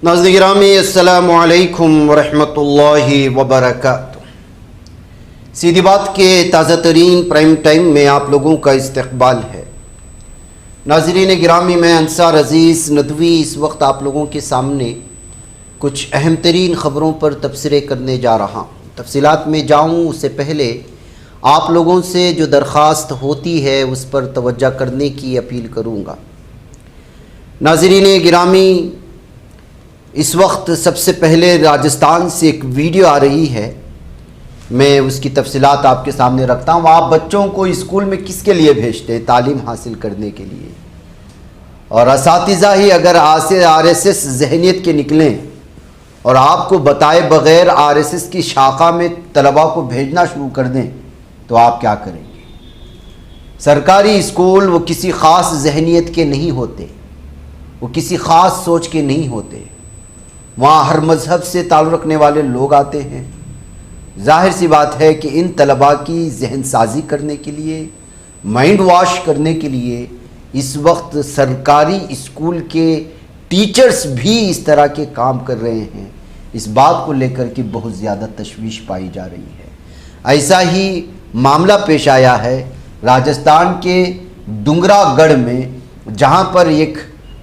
ناظرین گرامی السلام علیکم ورحمۃ اللہ وبرکاتہ۔ سیدھی بات کے تازہ ترین پرائم ٹائم میں آپ لوگوں کا استقبال ہے۔ ناظرین گرامی، میں انصار عزیز ندوی اس وقت آپ لوگوں کے سامنے کچھ اہم ترین خبروں پر تبصرے کرنے جا رہا ہوں۔ تفصیلات میں جاؤں اس سے پہلے آپ لوگوں سے جو درخواست ہوتی ہے اس پر توجہ کرنے کی اپیل کروں گا۔ ناظرین گرامی، اس وقت سب سے پہلے راجستھان سے ایک ویڈیو آ رہی ہے، میں اس کی تفصیلات آپ کے سامنے رکھتا ہوں۔ آپ بچوں کو اسکول میں کس کے لیے بھیجتے ہیں؟ تعلیم حاصل کرنے کے لیے، اور اساتذہ ہی اگر RSS ذہنیت کے نکلیں اور آپ کو بتائے بغیر RSS کی شاخہ میں طلباء کو بھیجنا شروع کر دیں تو آپ کیا کریں گے؟ سرکاری اسکول وہ کسی خاص ذہنیت کے نہیں ہوتے، وہ کسی خاص سوچ کے نہیں ہوتے، وہاں ہر مذہب سے تعلق رکھنے والے لوگ آتے ہیں۔ ظاہر سی بات ہے کہ ان طلباء کی ذہن سازی کرنے کے لیے، مائنڈ واش کرنے کے لیے اس وقت سرکاری اسکول کے ٹیچرز بھی اس طرح کے کام کر رہے ہیں۔ اس بات کو لے کر کے بہت زیادہ تشویش پائی جا رہی ہے۔ ایسا ہی معاملہ پیش آیا ہے راجستھان کے ڈنگرا گڑھ میں، جہاں پر ایک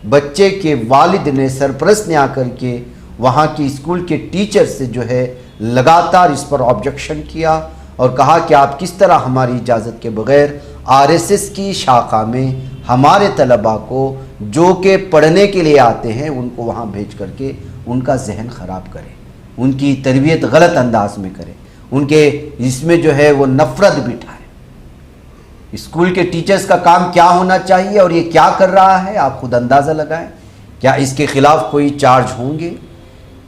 بچے کے والد نے، سرپرست نے آ کر کے وہاں کی اسکول کے ٹیچر سے جو ہے لگاتار اس پر آبجیکشن کیا اور کہا کہ آپ کس طرح ہماری اجازت کے بغیر RSS کی شاخہ میں ہمارے طلباء کو جو کہ پڑھنے کے لیے آتے ہیں ان کو وہاں بھیج کر کے ان کا ذہن خراب کریں، ان کی تربیت غلط انداز میں کریں، ان کے اس میں جو ہے وہ نفرت بٹھائیں۔ اسکول کے ٹیچرز کا کام کیا ہونا چاہیے اور یہ کیا کر رہا ہے آپ خود اندازہ لگائیں۔ کیا اس کے خلاف کوئی چارج ہوں گے؟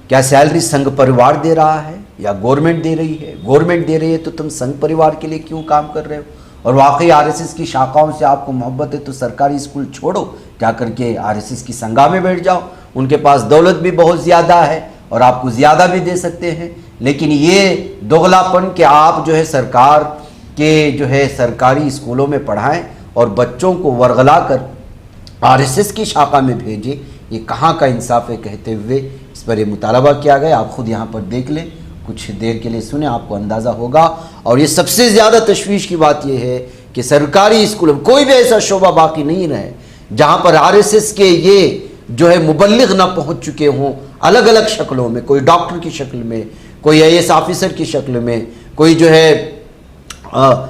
کیا سیلری سنگھ پریوار دے رہا ہے یا گورنمنٹ دے رہی ہے؟ گورنمنٹ دے رہی ہے تو تم سنگھ پریوار کے لیے کیوں کام کر رہے ہو؟ اور واقعی RSS کی شاخاؤں سے آپ کو محبت ہے تو سرکاری اسکول چھوڑو، جا کر کے RSS کی سنگاہ میں بیٹھ جاؤ۔ ان کے پاس دولت بھی بہت زیادہ ہے اور آپ کو زیادہ بھی دے سکتے ہیں، لیکن یہ دوغلا پن کہ آپ جو ہے سرکار کے جو ہے سرکاری اسکولوں میں پڑھائیں اور بچوں کو ورغلا کر RSS کی شاخہ میں بھیجیں، یہ کہاں کا انصاف ہے؟ کہتے ہوئے اس پر یہ مطالبہ کیا گیا۔ آپ خود یہاں پر دیکھ لیں، کچھ دیر کے لیے سنیں، آپ کو اندازہ ہوگا۔ اور یہ سب سے زیادہ تشویش کی بات یہ ہے کہ سرکاری اسکول میں کوئی بھی ایسا شعبہ باقی نہیں رہے جہاں پر RSS کے یہ جو ہے مبلغ نہ پہنچ چکے ہوں، الگ الگ شکلوں میں، کوئی ڈاکٹر کی شکل میں، کوئی IAS آفیسر کی شکل میں، کوئی جو ہے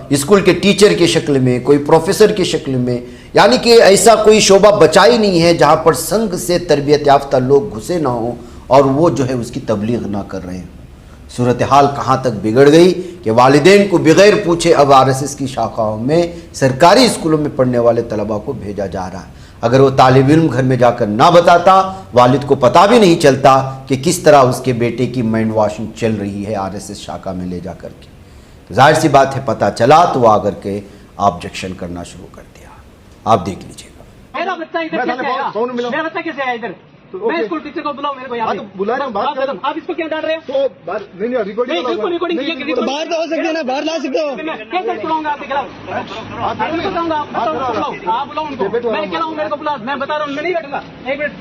اسکول کے ٹیچر کی شکل میں، کوئی پروفیسر کی شکل میں، یعنی کہ ایسا کوئی شعبہ بچا ہی نہیں ہے جہاں پر سنگ سے تربیت یافتہ لوگ گھسے نہ ہوں اور وہ جو ہے اس کی تبلیغ نہ کر رہے ہیں۔ صورتحال کہاں تک بگڑ گئی کہ والدین کو بغیر پوچھے اب RSS کی شاخاؤں میں سرکاری اسکولوں میں پڑھنے والے طلباء کو بھیجا جا رہا ہے۔ اگر وہ طالب علم گھر میں جا کر نہ بتاتا، والد کو پتہ بھی نہیں چلتا کہ کس طرح اس کے بیٹے کی مائنڈ واشنگ چل رہی ہے RSS شاخہ میں لے جا کر کے۔ ظاہر سی بات ہے پتہ چلا تو وہ آ کر کے آبجیکشن کرنا شروع کر دیا۔ آپ دیکھ لیجیے گا۔ میرا بچہ ادھر میرا بچہ کیسے آیا ادھر؟ میں اسکول ٹیچر کو بلاؤں، میرے کو یہاں آپ اس کو کیا ڈال رہے ہو؟ باہر تو ہو سکتے ہیں نا، باہر لا سکتے ہو۔ کیسے بلاؤں گا آپ کے خلاف؟ آپ بلاؤ ان کو، میں کہہ رہا ہوں میرے کو بلا، میں بتا رہا ہوں میں نہیں بیٹھوں گا۔ ایک منٹ،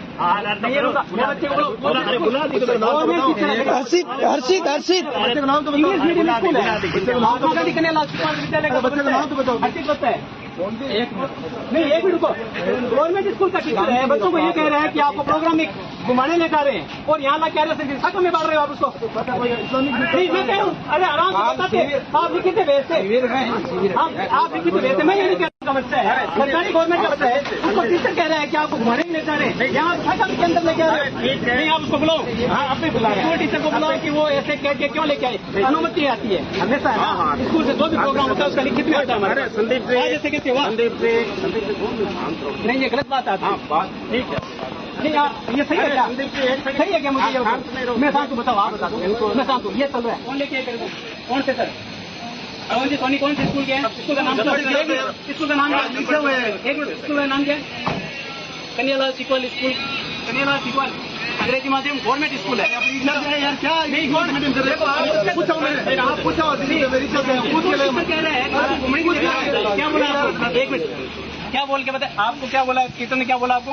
نہیں رہوں گا، میرے بچے کو انگلش میڈیم اسکول ہے، ایک منٹ رکو، گورنمنٹ اسکول کا ٹیچر ہے، بچوں کو یہ کہہ رہے ہیں کہ آپ کو پروگرام میں گھمانے لے جا رہے ہیں اور یہاں لا کے سکم میں بڑھ رہے ہو آپ اس کو۔ میں کہہ رہا ہوں ارے آرام سے بتاتے، آپ لکھی سے بھیجتے، آپ لکھی سے بھیجتے، میں یہ نہیں کہہ رہا بچہ ہے سرکاری گورنمنٹ کا بچہ ہے، اس کو ٹیچر کہہ رہا ہے کہ آپ کو گھمانے لے جا رہے ہیں، یہاں سکم کے اندر لے کے آ رہے ہیں۔ نہیں آپ اس کو بلاؤ، ہاں اپنے بلا رہے ہیں، ٹیچر کو بلاؤ کہ وہ ایسے کہہ کے کیوں لے کے آئے، انومتی آتی ہے ہمیشہ ہے نا اسکول سے، جو بھی پروگرام ہوتا ہے اس کا لکھت میں آتا ہے ہمارے جیسے کہ نہیں، یہ غلط بات آتی ہے۔ ٹھیک ہے، نہیں آپ یہ صحیح ہے کیا؟ صحیح ہے کیا؟ مجھے میں شام کو بتاؤ، آپ بتا دو، میں شام کو یہ چل رہا ہے، کون لے کے کون سے سر؟ ارون جی سونی کون سے اسکول کے ہیں؟ اسکول کا نام اسکول کا نام لکھے ہوئے ہیں، ایک منٹ، اسکول کا نام کیا ہے؟ کنیا لال سیکول اسکول، کنیا لال سیکول انگریزی مادھیم گورنمنٹ اسکول ہے۔ نہیں گورنمنٹ آپ پوچھو کہہ رہے ہیں کیا بولا آپ کو؟ ایک منٹ، کیا بول کے بتائیں آپ کو، کیا بولا ٹیچر نے، کیا بولا آپ کو؟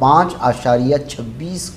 5.26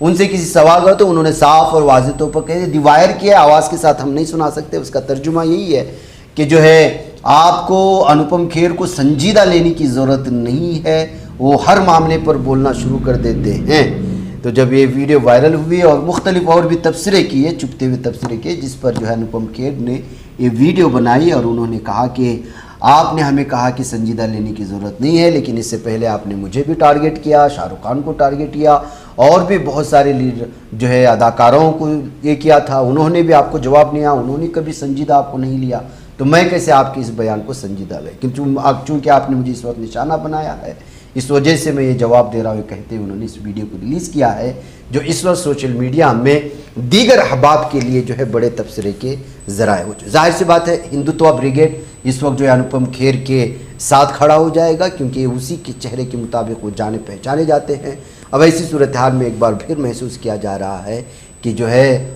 ان سے کسی سوال کا تو انہوں نے صاف اور واضح طور پر کہہ دی وائر کیا، آواز کے ساتھ ہم نہیں سنا سکتے، اس کا ترجمہ یہی ہے کہ جو ہے آپ کو انوپم کھیر کو سنجیدہ لینے کی ضرورت نہیں ہے، وہ ہر معاملے پر بولنا شروع کر دیتے ہیں۔ تو جب یہ ویڈیو وائرل ہوئی اور مختلف اور بھی تبصرے کیے، چپتے ہوئے تبصرے کیے، جس پر جو ہے انوپم کھیر نے یہ ویڈیو بنائی اور انہوں نے کہا کہ آپ نے ہمیں کہا کہ سنجیدہ لینے کی ضرورت نہیں ہے، لیکن اس سے پہلے آپ نے مجھے بھی ٹارگٹ کیا، شاہ رخ خان کو ٹارگٹ کیا، اور بھی بہت سارے لیڈر جو ہے اداکاروں کو یہ کیا تھا، انہوں نے بھی آپ کو جواب نہیں دیا، انہوں نے کبھی سنجیدہ آپ کو نہیں لیا، تو میں کیسے آپ کے اس بیان کو سنجیدہ لے؟ چونکہ آپ نے مجھے اس وقت نشانہ بنایا ہے، اس وجہ سے میں یہ جواب دے رہا ہوں، کہتے انہوں نے اس ویڈیو کو ریلیز کیا ہے جو اس وقت سوشل میڈیا میں دیگر احباب کے لیے جو ہے بڑے تبصرے کے ذرائع ہو جائے۔ ظاہر سی بات ہے ہندوتوا بریگیڈ اس وقت جو ہے انوپم کھیر کے ساتھ کھڑا ہو جائے گا، کیونکہ اسی کے چہرے کے مطابق وہ جانے پہچانے جاتے ہیں۔ اب ایسی صورتحال میں ایک بار پھر محسوس کیا جا رہا ہے کہ جو ہے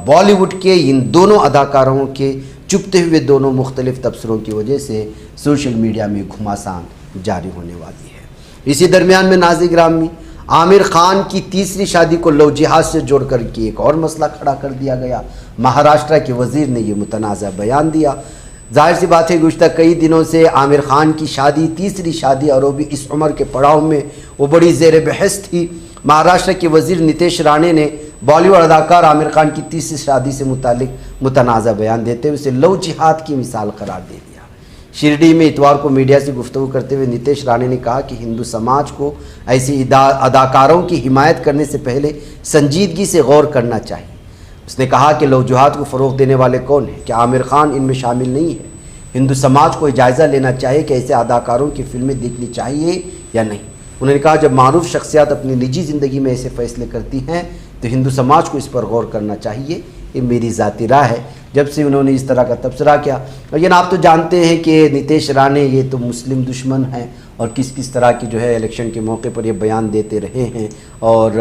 بالی ووڈ کے ان دونوں اداکاروں کے چپتے ہوئے دونوں مختلف تبصروں کی وجہ سے سوشل میڈیا میں گھماسان جاری ہونے والی ہے۔ اسی درمیان میں ناظرین گرامی، عامر خان کی تیسری شادی کو لو جہاد سے جوڑ کر کے ایک اور مسئلہ کھڑا کر دیا گیا۔ مہاراشٹر کے وزیر نے یہ متنازع بیان دیا۔ ظاہر سی بات ہے گزشتہ کئی دنوں سے عامر خان کی شادی تیسری شادی اور وہ بھی اس عمر کے پڑاؤ میں وہ بڑی زیر بحث تھی۔ مہاراشٹر کے وزیر نتیش رانے نے بالی ووڈ اداکار عامر خان کی تیسری شادی سے متعلق متنازع بیان دیتے ہوئے اسے لو جہاد کی مثال قرار دے دیا۔ شرڈی میں اتوار کو میڈیا سے گفتگو کرتے ہوئے نتیش رانے نے کہا کہ ہندو سماج کو ایسی اداکاروں کی حمایت کرنے سے پہلے سنجیدگی سے غور کرنا چاہیے۔ اس نے کہا کہ لو جہاد کو فروغ دینے والے کون ہیں؟ کیا عامر خان ان میں شامل نہیں ہے؟ ہندو سماج کو جائزہ لینا چاہیے کہ ایسے اداکاروں کی فلمیں دیکھنی چاہیے یا نہیں۔ انہوں نے کہا جب معروف شخصیات اپنی نجی زندگی میں ایسے فیصلے کرتی ہیں تو ہندو سماج کو اس پر غور کرنا چاہیے، یہ میری ذاتی رائے ہے۔ جب سے انہوں نے اس طرح کا تبصرہ کیا، لیکن آپ تو جانتے ہیں کہ نتیش رانے یہ تو مسلم دشمن ہیں اور کس طرح کی جو ہے الیکشن کے موقع پر یہ بیان دیتے رہے ہیں، اور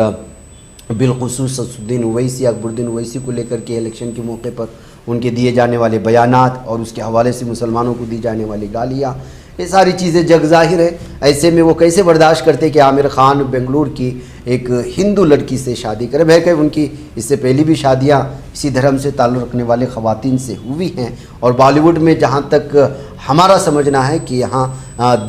بالخصوص اسدالدین اویسی، اکبر الدین اویسی کو لے کر کے الیکشن کے موقع پر ان کے دیے جانے والے بیانات اور اس کے حوالے سے مسلمانوں کو دی جانے والی گالیاں، یہ ساری چیزیں جگ ظاہر ہے۔ ایسے میں وہ کیسے برداشت کرتے کہ عامر خان بنگلور کی ایک ہندو لڑکی سے شادی کرے؟ بھائی کہ ان کی اس سے پہلی بھی شادیاں اسی دھرم سے تعلق رکھنے والے خواتین سے ہوئی ہیں، اور بالی ووڈ میں جہاں تک ہمارا سمجھنا ہے کہ یہاں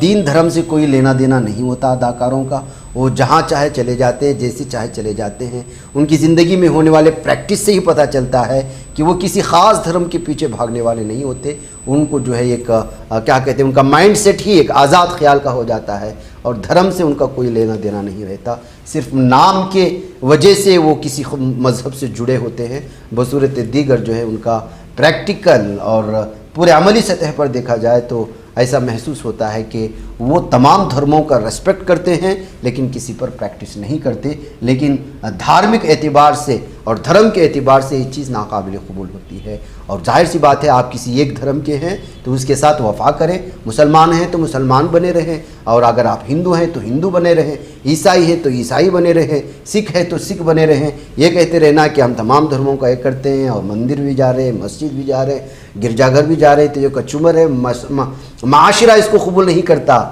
دین دھرم سے کوئی لینا دینا نہیں ہوتا اداکاروں کا، وہ جہاں چاہے چلے جاتے ہیں، جیسے چاہے چلے جاتے ہیں۔ ان کی زندگی میں ہونے والے پریکٹس سے ہی پتہ چلتا ہے کہ وہ کسی خاص دھرم کے پیچھے بھاگنے والے نہیں ہوتے۔ ان کو جو ہے ایک کیا کہتے ہیں، ان کا مائنڈ سیٹ ہی ایک آزاد خیال کا ہو جاتا ہے، اور دھرم سے ان کا کوئی لینا دینا نہیں رہتا۔ صرف نام کے وجہ سے وہ کسی مذہب سے جڑے ہوتے ہیں، بصورت دیگر جو ہے ان کا پریکٹیکل اور پورے عملی سطح پر دیکھا جائے تو ایسا محسوس ہوتا ہے کہ وہ تمام دھرموں کا ریسپیکٹ کرتے ہیں لیکن کسی پر پریکٹس نہیں کرتے، لیکن دھارمک اعتبار سے اور دھرم کے اعتبار سے یہ چیز ناقابل قبول ہوتی ہے۔ اور ظاہر سی بات ہے آپ کسی ایک دھرم کے ہیں تو اس کے ساتھ وفا کریں، مسلمان ہیں تو مسلمان بنے رہیں، اور اگر آپ ہندو ہیں تو ہندو بنے رہیں، عیسائی ہیں تو عیسائی بنے رہیں، سکھ ہے تو سکھ بنے رہیں۔ یہ کہتے رہنا کہ ہم تمام دھرموں کا ایک کرتے ہیں اور مندر بھی جا رہے ہیں، مسجد بھی جا رہے ہیں، گرجا گھر بھی جا رہے ہیں، تو یہ کچمر ہے۔ معاشرہ اس کو قبول نہیں کرتا،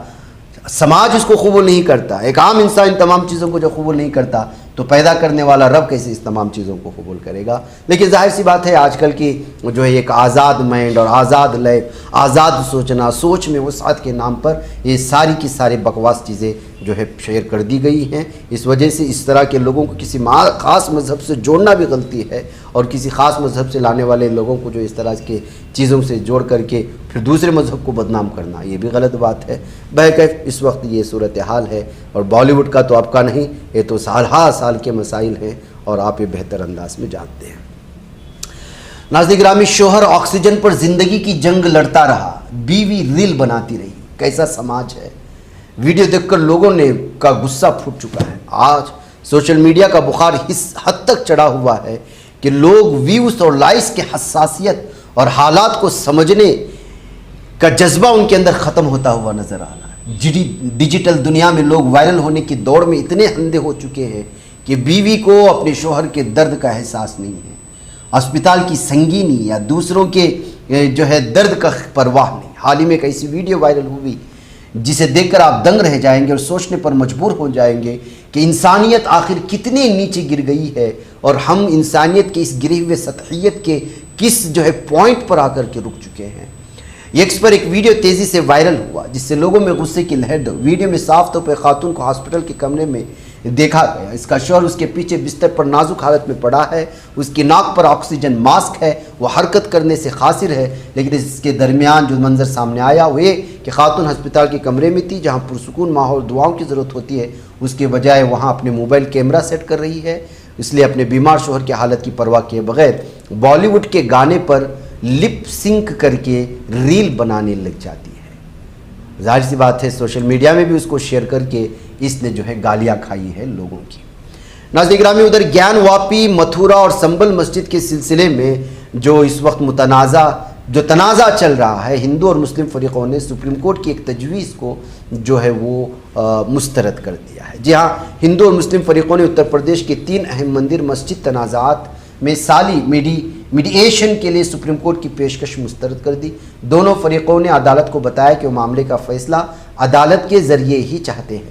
سماج اس کو قبول نہیں کرتا، ایک عام انسان ان تمام چیزوں کو جو قبول نہیں کرتا تو پیدا کرنے والا رب کیسے اس تمام چیزوں کو قبول کرے گا؟ لیکن ظاہر سی بات ہے آج کل کی جو ہے ایک آزاد مائنڈ اور آزاد لائف، آزاد سوچنا، سوچ میں وسعت کے نام پر یہ ساری کی ساری بکواس چیزیں جو ہے شیئر کر دی گئی ہیں۔ اس وجہ سے اس طرح کے لوگوں کو کسی خاص مذہب سے جوڑنا بھی غلطی ہے، اور کسی خاص مذہب سے لانے والے لوگوں کو جو اس طرح کے چیزوں سے جوڑ کر کے پھر دوسرے مذہب کو بدنام کرنا، یہ بھی غلط بات ہے۔ بہرکیف اس وقت یہ صورتحال ہے، اور بالی ووڈ کا تو اب کا نہیں، یہ تو سال ہا سال کے مسائل ہیں اور آپ یہ بہتر انداز میں جانتے ہیں۔ ناظرین گرامی، شوہر آکسیجن پر زندگی کی جنگ لڑتا رہا، بیوی ریل بناتی رہی، کیسا سماج ہے؟ ویڈیو دیکھ کر لوگوں نے کا غصہ پھوٹ چکا ہے۔ آج سوشل میڈیا کا بخار اس حد تک چڑھا ہوا ہے کہ لوگ ویوز اور لائکس کے حساسیت اور حالات کو سمجھنے کا جذبہ ان کے اندر ختم ہوتا ہوا نظر آ رہا ہے۔ ڈیجیٹل دنیا میں لوگ وائرل ہونے کی دوڑ میں اتنے اندھے ہو چکے ہیں کہ بیوی کو اپنے شوہر کے درد کا احساس نہیں ہے، اسپتال کی سنگینی یا دوسروں کے جو ہے درد کا پرواہ نہیں۔ حال ہی میں ایک ایسی ویڈیو وائرل ہوئی جسے دیکھ کر آپ دنگ رہ جائیں گے اور سوچنے پر مجبور ہو جائیں گے کہ انسانیت آخر کتنے نیچے گر گئی ہے اور ہم انسانیت کے اس گرے ہوئے سطحیت کے کس پوائنٹ پر آ کر کے رک چکے ہیں۔ ایکس پر ایک ویڈیو تیزی سے وائرل ہوا جس سے لوگوں میں غصے کی لہر دوڑ۔ ویڈیو میں صاف طور پر خاتون کو ہاسپٹل کے کمرے میں دیکھا گیا۔ اس کا شوہر اس کے پیچھے بستر پر نازک حالت میں پڑا ہے، اس کی ناک پر آکسیجن ماسک ہے، وہ حرکت کرنے سے قاصر ہے، لیکن اس کے درمیان جو منظر سامنے آیا وہ یہ کہ خاتون ہسپتال کے کمرے میں تھی جہاں پرسکون ماحول دعاؤں کی ضرورت ہوتی ہے، اس کے بجائے وہاں اپنے موبائل کیمرہ سیٹ کر رہی ہے، اس لیے اپنے بیمار شوہر کی حالت کی پرواہ کیے بغیر بالی ووڈ کے گانے پر لپ سنک کر کے ریل بنانے لگ جاتی ہے۔ ظاہر سی بات ہے سوشل میڈیا میں بھی اس کو شیئر کر کے اس نے گالیاں کھائی ہے لوگوں کی۔ ناظرین گرامی، ادھر گیان واپی، متھورا اور سنبل مسجد کے سلسلے میں جو اس وقت تنازع چل رہا ہے، ہندو اور مسلم فریقوں نے سپریم کورٹ کی ایک تجویز کو وہ مسترد کر دیا ہے۔ جی ہاں، ہندو اور مسلم فریقوں نے اتر پردیش کے 3 اہم مندر مسجد تنازعات میں سالی میڈییشن کے لیے سپریم کورٹ کی پیشکش مسترد کر دی۔ دونوں فریقوں نے عدالت کو بتایا کہ وہ معاملے کا فیصلہ عدالت کے ذریعے ہی چاہتے ہیں۔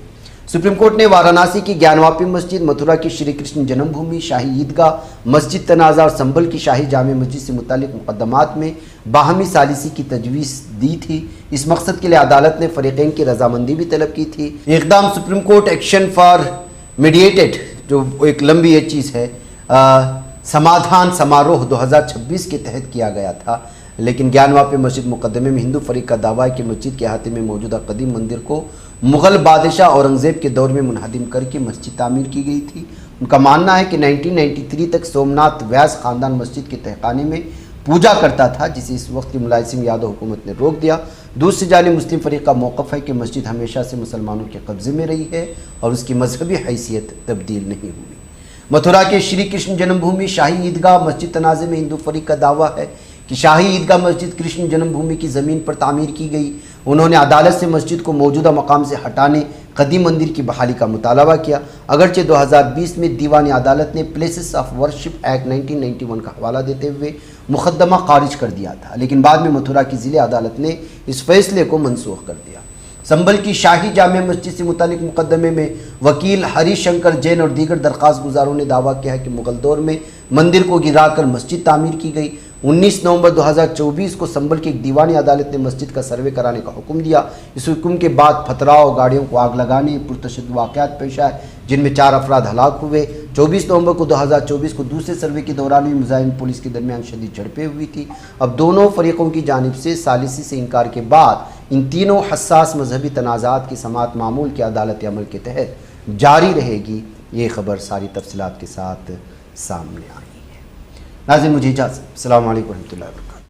سپریم کورٹ نے وارانسی کی گیان واپی مسجد، متھرا کی شری کرشن جنم بھومی، شاہی عیدگاہ مسجد تنازع اور سنبل کی شاہی جامع مسجد سے متعلق مقدمات میں باہمی ثالثی کی تجویز دی تھی۔ اس مقصد کے لیے عدالت نے فریقین کی رضامندی بھی طلب کی تھی۔ اقدام supreme court action for mediated جو ایک لمبی یہ چیز ہے سمادھان سماروہ 2026 کے تحت کیا گیا تھا، لیکن گیان واپی مسجد مقدمے میں ہندو فریق کا دعویٰ ہے کہ مسجد کے احاطے میں موجودہ قدیم مندر کو مغل بادشاہ اورنگزیب کے دور میں منہدم کر کے مسجد تعمیر کی گئی تھی۔ ان کا ماننا ہے کہ 1993 تک سومناتھ ویس خاندان مسجد کے تہخانے میں پوجا کرتا تھا، جسے اس وقت کی ملائم سنگھ یادو حکومت نے روک دیا۔ دوسری جانب مسلم فریق کا موقف ہے کہ مسجد ہمیشہ سے مسلمانوں کے قبضے میں رہی ہے اور اس کی مذہبی حیثیت تبدیل نہیں ہوئی۔ متھرا کے شری کرشن جنم بھومی شاہی عیدگاہ مسجد تنازع میں ہندو فریق کا دعویٰ ہے کہ شاہی عیدگاہ مسجد کرشن جنم بھومی کی زمین پر تعمیر کی گئی۔ انہوں نے عدالت سے مسجد کو موجودہ مقام سے ہٹانے، قدیم مندر کی بحالی کا مطالبہ کیا، اگرچہ 2020 میں دیوان عدالت نے پلیسز آف ورشپ ایکٹ 1991 کا حوالہ دیتے ہوئے مقدمہ خارج کر دیا تھا، لیکن بعد میں متھرا کی ضلع عدالت نے اس فیصلے کو منسوخ کر دیا۔ سنبل کی شاہی جامع مسجد سے متعلق مقدمے میں وکیل ہری شنکر جین اور دیگر درخواست گزاروں نے دعویٰ کیا ہے کہ مغل دور میں مندر کو گرا کر مسجد تعمیر کی گئی۔ 19 نومبر 2024 کو سنبل کی ایک دیوانی عدالت نے مسجد کا سروے کرانے کا حکم دیا۔ اس حکم کے بعد پتھراؤ، گاڑیوں کو آگ لگانے، پرتشدد واقعات پیش آئے جن میں 4 افراد ہلاک ہوئے۔ 24 نومبر کو 2024 کو دوسرے سروے کے دوران بھی مظاہرین پولیس کے درمیان شدید جھڑپیں ہوئی تھی۔ اب دونوں فریقوں کی جانب سے ثالثی سے انکار کے بعد ان تینوں حساس مذہبی تنازعات کی سماعت معمول کے عدالتی عمل کے تحت جاری رہے گی۔ یہ خبر ساری تفصیلات کے ساتھ سامنے آئی ہے۔ ناظرین مجھے اجازت، السلام علیکم ورحمۃ اللہ وبرکاتہ۔